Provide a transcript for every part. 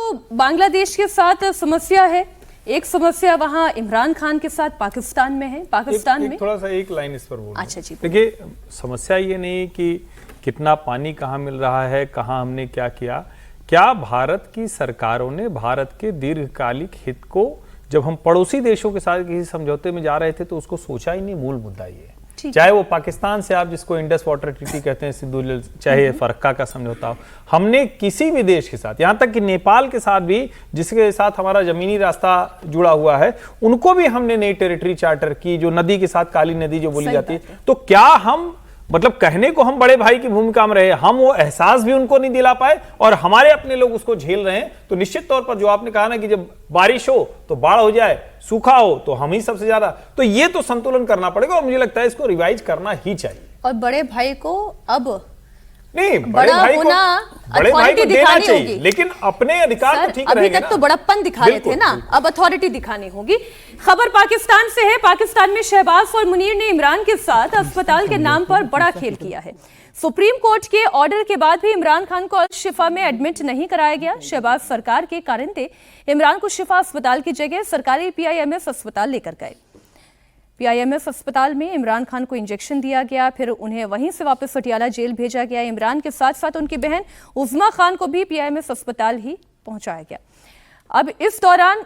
तो बांग्लादेश के साथ समस्या है, एक समस्या वहां इमरान खान के साथ पाकिस्तान में है। पाकिस्तान में थोड़ा सा एक लाइन इस पर बोलूं। अच्छा जी, देखिए, समस्या ये नहीं कि कितना पानी कहाँ मिल रहा है, कहाँ हमने क्या किया। क्या भारत की सरकारों ने भारत के दीर्घकालिक हित को, जब हम पड़ोसी देशों के साथ किसी समझौते में जा रहे थे तो उसको सोचा ही नहीं। मूल मुद्दा ये है, चाहे वो पाकिस्तान से आप जिसको इंडस वाटर ट्रीटी कहते हैं, सिंधु जल, चाहे फरक्का का समझौता हो, हमने किसी भी देश के साथ, यहाँ तक कि नेपाल के साथ भी जिसके साथ हमारा जमीनी रास्ता जुड़ा हुआ है, उनको भी हमने नई टेरिटरी चार्टर की, जो नदी के साथ काली नदी जो बोली जाती है। तो क्या हम मतलब कहने को हम बड़े भाई की भूमिका में रहे, हम वो एहसास भी उनको नहीं दिला पाए और हमारे अपने लोग उसको झेल रहे हैं। तो निश्चित तौर पर जो आपने कहा ना कि जब बारिश हो तो बाढ़ हो जाए, सूखा हो तो हम ही सबसे ज्यादा, तो ये तो संतुलन करना पड़ेगा और मुझे लगता है इसको रिवाइज करना ही चाहिए। और बड़े भाई को अब नहीं, बड़े भाई को देना चाहिए, लेकिन अपने अधिकार तो ठीक रहेंगे ना। अभी तक तो बड़प्पन दिखा रहे थे ना, अब अथॉरिटी दिखानी होगी। खबर पाकिस्तान से है। पाकिस्तान में शहबाज और मुनीर ने इमरान के साथ अस्पताल के नाम पर बड़ा खेल किया है। सुप्रीम कोर्ट के ऑर्डर के बाद भी इमरान खान को शिफा में एडमिट नहीं कराया गया। शहबाज सरकार के कारण थे इमरान को शिफा अस्पताल की जगह सरकारी PIMS अस्पताल लेकर गए। PIMS अस्पताल में इमरान खान को इंजेक्शन दिया गया, फिर उन्हें वहीं से वापस पटियाला जेल भेजा गया। इमरान के साथ साथ उनकी बहन उज़मा खान को भी PIMS अस्पताल ही पहुंचाया गया। अब इस दौरान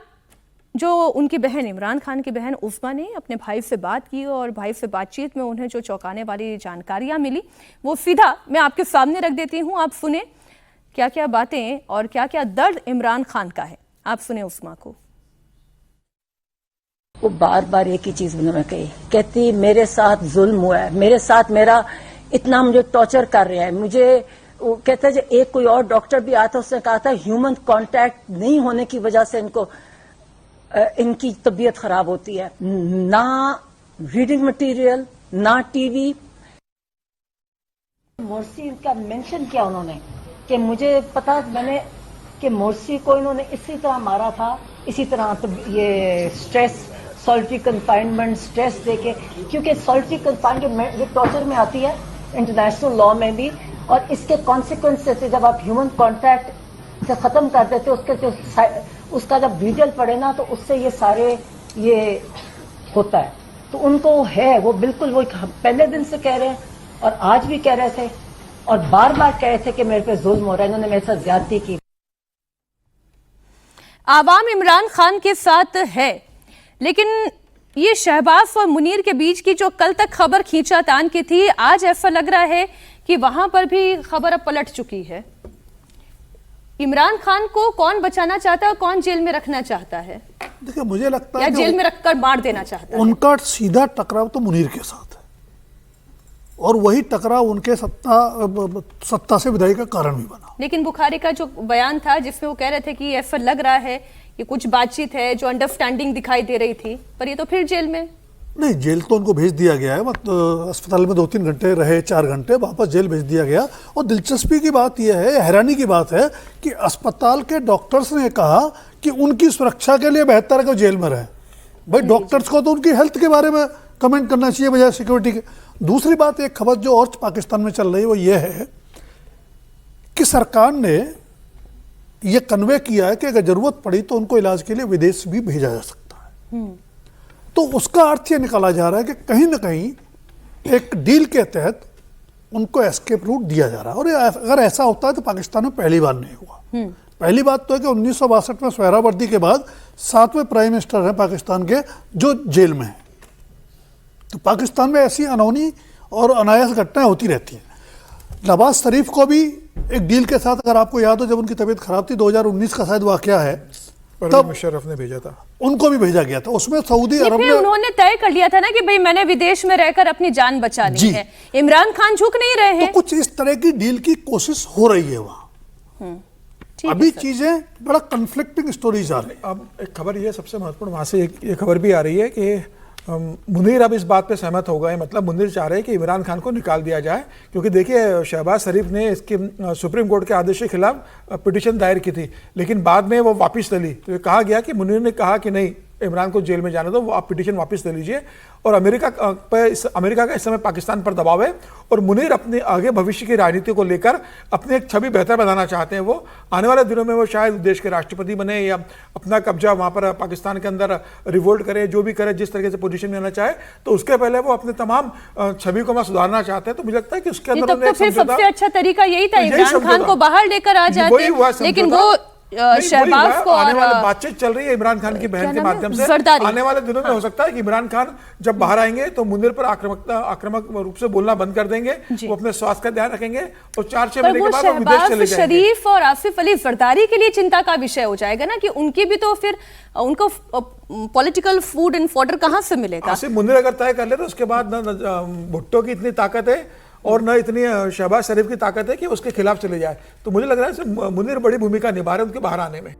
जो उनकी बहन, इमरान खान की बहन उज़मा ने अपने भाई से बात की और भाई से बातचीत में उन्हें जो चौंकाने वाली जानकारियां मिली वो सीधा मैं आपके सामने रख देती हूं। आप सुने क्या क्या बातें और क्या क्या दर्द इमरान खान का है। आप सुने उज़मा को। वो बार बार एक ही चीज उन्होंने कही, कहती मेरे साथ जुल्म हुआ है, मेरे साथ मेरा इतना मुझे टॉर्चर कर रहा है। मुझे वो कहता है एक कोई और डॉक्टर भी आता, उसने कहा था ह्यूमन कांटेक्ट नहीं होने की वजह से इनकी तबीयत खराब होती है। ना रीडिंग मटेरियल, ना टीवी। मोर्सी का मेंशन किया उन्होंने कि मुझे पता, मैंने कि मोर्सी को इन्होंने इसी तरह मारा था, इसी तरह तो ये स्ट्रेस, सॉलिटरी कंफाइनमेंट, स्ट्रेस देके, क्योंकि सॉलिटरी कंफाइनमेंट ये टॉर्चर में आती है इंटरनेशनल लॉ में भी, और इसके कॉन्सिक्वेंसेस जब आप ह्यूमन कॉन्टैक्ट से खत्म कर देते उसके जो उसका जब विजुअल पड़े ना तो उससे ये सारे ये होता है। तो उनको है, वो बिल्कुल वो पहले दिन से कह रहे हैं और आज भी कह रहे थे और बार बार कह रहे थे कि मेरे पे जुल्म हो रहा है, इन्होंने मेरे साथ ज्यादती की। आवाम इमरान खान के साथ है, लेकिन ये शहबाज और मुनीर के बीच की जो कल तक खबर खींचातान की थी, आज ऐसा लग रहा है कि वहां पर भी खबर अब पलट चुकी है। इमरान खान को कौन बचाना चाहता है, कौन जेल में रखना चाहता है? देखिए, मुझे लगता है या जेल में रखकर मार देना चाहता है। उनका सीधा टकराव तो मुनीर के साथ है और वही टकराव उनके सत्ता से विदाई का कारण भी बना। लेकिन बुखारी का जो बयान था जिसमें वो कह रहे थे कि ऐसा लग रहा है कि कुछ बातचीत है, जो अंडरस्टैंडिंग दिखाई दे रही थी, पर ये तो फिर जेल में। नहीं, जेल तो उनको भेज दिया गया है। अस्पताल में 2-3 घंटे रहे, 4 घंटे, वापस जेल भेज दिया गया। और दिलचस्पी की बात यह है, हैरानी की बात है कि अस्पताल के डॉक्टर्स ने कहा कि उनकी सुरक्षा के लिए बेहतर है कि जेल में रहे। भाई, डॉक्टर्स को तो उनकी हेल्थ के बारे में कमेंट करना चाहिए बजाय सिक्योरिटी के। दूसरी बात, एक खबर जो और पाकिस्तान में चल रही है वो ये है कि सरकार ने ये कन्वे किया है कि अगर जरूरत पड़ी तो उनको इलाज के लिए विदेश भी भेजा जा सकता है। तो उसका अर्थ ये निकाला जा रहा है कि कहीं ना कहीं एक डील के तहत उनको एस्केप रूट दिया जा रहा है। और अगर ऐसा होता है तो पाकिस्तान में पहली बार नहीं हुआ। पहली बात तो है कि 1962 में सोहरावर्दी के बाद 7वें प्राइम मिनिस्टर हैं पाकिस्तान के जो जेल में हैं। तो पाकिस्तान में ऐसी अनहोनी और अनायास घटनाएं होती रहती हैं। नवाज शरीफ को भी एक डील के साथ, अगर आपको याद हो, जब उनकी तबीयत खराब थी, 2019 का शायद वाकया है, तब मुशर्रफ ने भेजा था, उनको भी भेजा गया था। उसमें सऊदी अरब ने, उन्होंने तय कर लिया था ना कि भाई मैंने विदेश में रहकर अपनी जान बचानी है। इमरान खान झुक नहीं रहे हैं। तो कुछ इस तरह की डील की कोशिश हो रही है वहां। अभी चीजें बड़ा कन्फ्लिक्टिंग स्टोरीज आ रही है। अब एक खबर ये सबसे महत्वपूर्ण, वहां से एक खबर भी आ रही है कि मुनीर अब इस बात पे सहमत हो गए। मतलब मुनीर चाह रहे हैं कि इमरान खान को निकाल दिया जाए, क्योंकि देखिए शहबाज शरीफ ने इसके सुप्रीम कोर्ट के आदेश के खिलाफ पिटीशन दायर की थी, लेकिन बाद में वो वापस ले ली। तो ये कहा गया कि मुनीर ने कहा कि नहीं, इमरान को जेल में जाने दो, वो आप पिटीशन वापस ले लीजिए। और अमेरिका का इस समय पाकिस्तान पर दबाव है और मुनीर अपने आगे भविष्य की राजनीति को लेकर अपनी एक छवि बेहतर बनाना चाहते हैं। वो आने वाले दिनों में वो शायद देश के राष्ट्रपति बने या अपना कब्जा वहाँ पर पाकिस्तान के अंदर रिवोल्ट करे, जो भी करे, जिस तरीके से पोजीशन में आना चाहे, तो उसके पहले वो अपने तमाम छवि को सुधारना चाहते हैं। तो मुझे लगता है कि उसके अंदर तब तो फिर सबसे अच्छा तरीका यही था इमरान खान को बाहर लेकर आ जाते, लेकिन वो शहबाज को आने वाली बातचीत चल रही है इमरान खान की बहन के माध्यम से। आने वाले दिनों में हो सकता है कि इमरान खान जब बाहर आएंगे तो मुनीर पर आक्रामक रूप से बोलना बंद कर देंगे, वो अपने स्वास्थ्य का ध्यान रखेंगे और 4-6 महीने के बाद वो विदेश चले जाएंगे। शरीफ और आसिफ अली जरदारी के लिए चिंता का विषय हो जाएगा ना कि उनकी भी तो फिर उनको पॉलिटिकल फूड एंड फॉडर कहां से मिलेगा। आसिफ मुनीर अगर तय कर ले तो उसके बाद भुट्टो की इतनी ताकत है और न इतनी शहबाज शरीफ की ताकत है कि उसके खिलाफ चले जाए। तो मुझे लग रहा है मुनीर बड़ी भूमिका निभा रहे हैं उनके बाहर आने में।